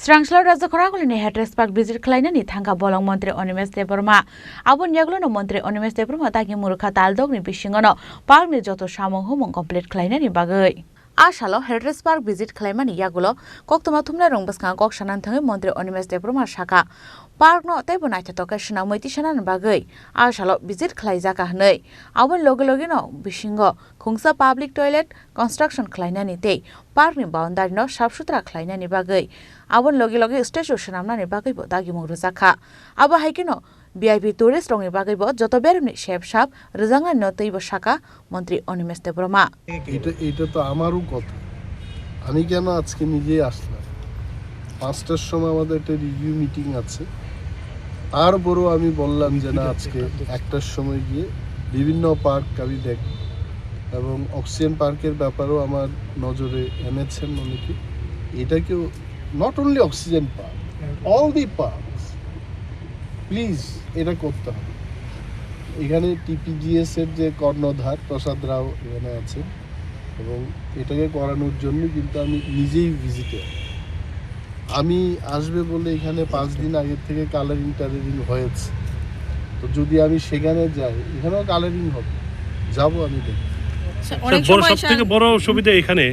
Srangslar Raja Khoragulini Hetres Park visit Klainani Thanga Bolong Montri Onimes Debrma. Abun Yaglono Montri Onimes Debrma Taki Murka Taldogni Bishingono, Park ni Joto Shamong Humong complete Klainani Bagay. Ashalo Hetres Park visit Klaimani Yagulo, Koktoma Tumla Rungbaskan Kok Shanantang Montri Onimes Debrma Shaka. Park no Tebonite Tokashana Moitishanan Bagay. Ashalo visit Klaizaka Nei. Abun Logologino Bishingo, Kungsa Public Toilet, Construction Klainani Te. Park ni boundary no Shabsutra Klainani Bagay. Abon logi station shanamna ni bagai bo dagi mong ruzakha aba haikino VIP tourist rong ni bagai bo joto berni shep shap ruzanga notei bo shaka মন্ত্রী অনিমেষ দেববর্মা এটা তো আমারও কথা আমি কেন আজকে নিজেই আসলাম 5টার সময় আমাদের একটা রিভিউ মিটিং আছে তারপরও আমি বললাম যে না আজকে 1টার সময় গিয়ে বিভিন্ন পার্ক আমি দেখব এবং অক্সিজেন পার্কের ব্যাপারেও আমার নজরে এনেছেন অনেকে এটাকেও not only oxygen park, all the parks. Please, এটা করতে হবে এখানে টিপিজিএস এর যে কর্ণধার প্রসাদ রাও এখানে আছে এবং এটাকে করানোর জন্য কিন্তু আমি নিজেই ভিজিটে আমি আসবে বলে এখানে 5 দিন আগে থেকে কালারিং টালারিং হয়েছে তো যদি আমি সেখানে যাই এখানেও কালারিং হবে যাব আমি দেখব সবথেকে বড় সুবিধা এখানে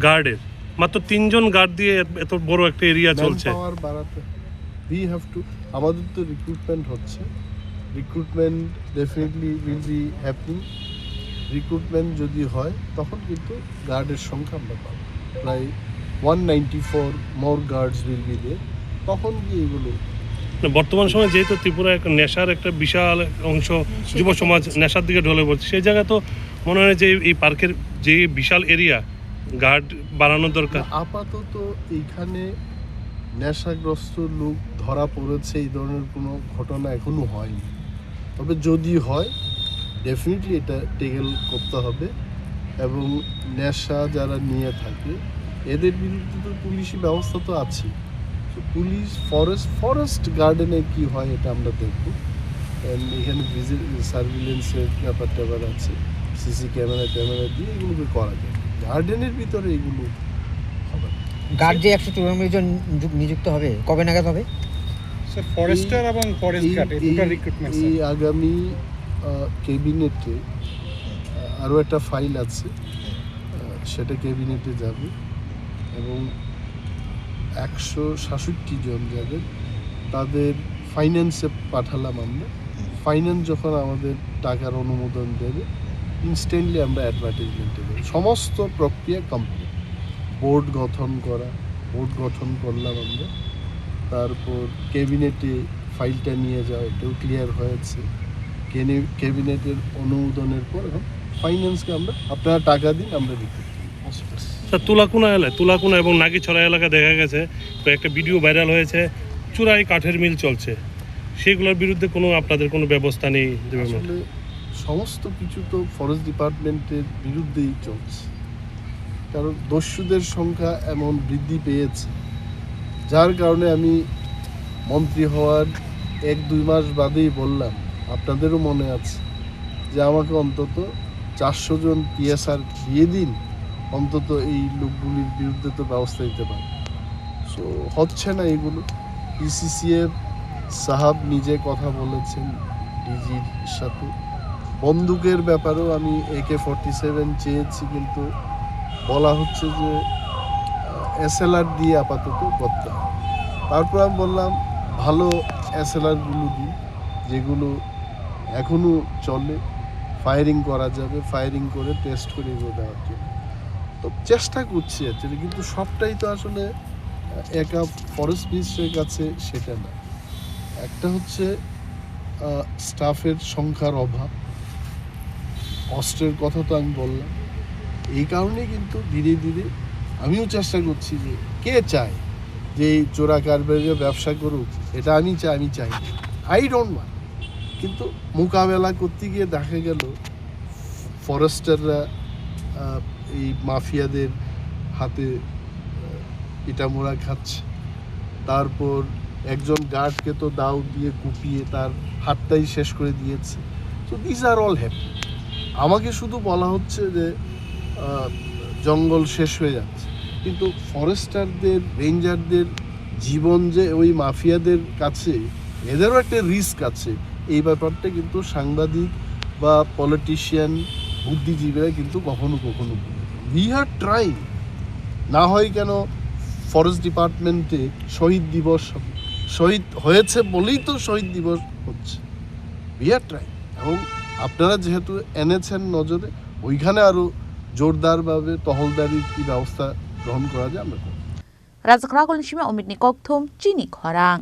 গার্ডের মাত্র 3 জন গার্ড দিয়ে এত বড় একটা এরিয়া চলছে পাওয়ার বাড়াতে we have to আমাদের তো রিক্রুটমেন্ট হচ্ছে recruitment definitely will be happening recruitment যদি হয় তখন কিন্তু গার্ডের সংখ্যা আমরা পাবো প্রায় 194 মোর গার্ডস উইল বি देयर তখন কি এগুলো বর্তমান সময়ে যেহেতু ত্রিপুরা একটা নেশার একটা বিশাল অংশ যুব সমাজ নেশার দিকে ঢলে পড়ছে সেই জায়গা তো মনে হয় যে এই পার্কের যে বিশাল এরিয়া গার্ড বাড়ানো দরকার আপাতত এইখানে নেশাগ্রস্ত লোক ধরা পড়েছে এই ধরনের কোনো ঘটনা এখনো হয়নি তবে যদি হয় ডেফিনেটলি এটা টেকেল করতে হবে এবং নেশা যারা নিয়ে থাকে এদের বিরুদ্ধে তো পুলিশি ব্যবস্থা তো আছে তো পুলিশ ফরেস্ট গার্ডেনে কি হয় এটা আমরা দেখব এখানে ভিজিট সার্ভিলেন্সের ব্যাপার আছে সিসি ক্যামেরা দিয়ে এগুলোকে করা যায় গার্ডেনের ভিতরে এগুলো হবে গার্ড যে 154 জন নিযুক্ত হবে কবে নাগাদ হবে স্যার ফরেস্টার এবং ফরেস্ট গার্ড এই দুটো রিক্রুটমেন্ট এই আগামী ক্যাবিনেটে আরও একটা ফাইল আছে সেটা ক্যাবিনেটে যাবে এবং 166 জন যাদের তাদের ফাইন্যান্সে পাঠালাম আমরা ফাইন্যান্স যখন আমাদের টাকার অনুমোদন দেবে ইনস্ট্যান্টলি আমরা অ্যাডভার্টাইজমেন্টে দেব সমস্ত প্রক্রিয়া কমপ্লিট বোর্ড গঠন করলাম আমরা তারপর ক্যাবিনেটে ফাইলটা নিয়ে যাওয়া এটাও ক্লিয়ার হয়েছে ক্যাবিনেটের অনুমোদনের পর এখন ফাইন্যান্সকে আমরা আপনারা টাকা দিন আমরা দিতে স্যার তুলাকুনা এবং নাগিছড়া এলাকা দেখা গেছে তো একটা ভিডিও ভাইরাল হয়েছে চুরাই কাঠের মিল চলছে সেগুলোর বিরুদ্ধে কোনো আপনাদের কোনো ব্যবস্থা নেই আসলে সমস্ত কিছু তো ফরেস্ট ডিপার্টমেন্টের বিরুদ্ধেই চলছে কারণ দস্যুদের সংখ্যা এমন বৃদ্ধি পেয়েছে যার কারণে আমি মন্ত্রী হওয়ার 1-2 মাস বাদেই বললাম আপনাদেরও মনে আছে যে আমাকে অন্তত 400 জন পিএসআর দিয়ে দিন অন্তত এই লোকগুলির বিরুদ্ধে তো ব্যবস্থা নিতে পারে সো হচ্ছে না এগুলো পিসিসিএফ সাহাব নিজে কথা বলেছেন ডিজির সাথে বন্দুকের ব্যাপারেও আমি AK-47 চেয়েছি কিন্তু বলা হচ্ছে যে SLR দিয়ে আপাতত করতে হবে তারপর আমি বললাম ভালো SLRগুলো দিই যেগুলো এখনও চলে ফায়ারিং করা যাবে ফায়ারিং করে টেস্ট করে এগুলো দেওয়ার জন্য তো চেষ্টা করছি অ্যাকচুয়ালি কিন্তু সবটাই তো আসলে একা ফরেস্ট মিনিস্ট্রির কাছে সেটা না একটা হচ্ছে স্টাফের সংখ্যার অভাব অস্ত্রের কথা তো আমি বললাম এই কারণে কিন্তু ধীরে ধীরে আমিও চেষ্টা করছি যে কে চায় যে এই চোরা কারবারিরা ব্যবসা করুক এটা আমি চাই আই ডোন্ট ওয়ান্ট কিন্তু মোকাবেলা করতে গিয়ে দেখা গেল ফরেস্টাররা এই মাফিয়াদের হাতে পিটামোড়া খাচ্ছে তারপর একজন গার্ডকে তো দাও দিয়ে কুপিয়ে তার হাতটাই শেষ করে দিয়েছে তো দিস আর অল হ্যাপি আমাকে শুধু বলা হচ্ছে যে জঙ্গল শেষ হয়ে যাচ্ছে কিন্তু ফরেস্টারদের রেঞ্জারদের জীবন যে ওই মাফিয়াদের কাছে এদেরও একটা রিস্ক আছে, এই ব্যাপারটা কিন্তু সাংবাদিক বা পলিটিশিয়ান বুদ্ধিজীবীরা কিন্তু কখনো কখনো উই আর ট্রাইং। না হয় কেন ফরেস্ট ডিপার্টমেন্টে শহীদ দিবস হবে, শহীদ হয়েছে বলেই তো শহীদ দিবস হচ্ছে। উই আর ট্রাইং, এবং আপনারা যেহেতু এনেছেন নজরে, ওইখানে আরও জোরদারভাবে টহলদারির কী ব্যবস্থা গ্রহণ করা যায় আমরা করব। রাজখরা কলিন সিমে অমিত নিকক থুম চিনি খরাং।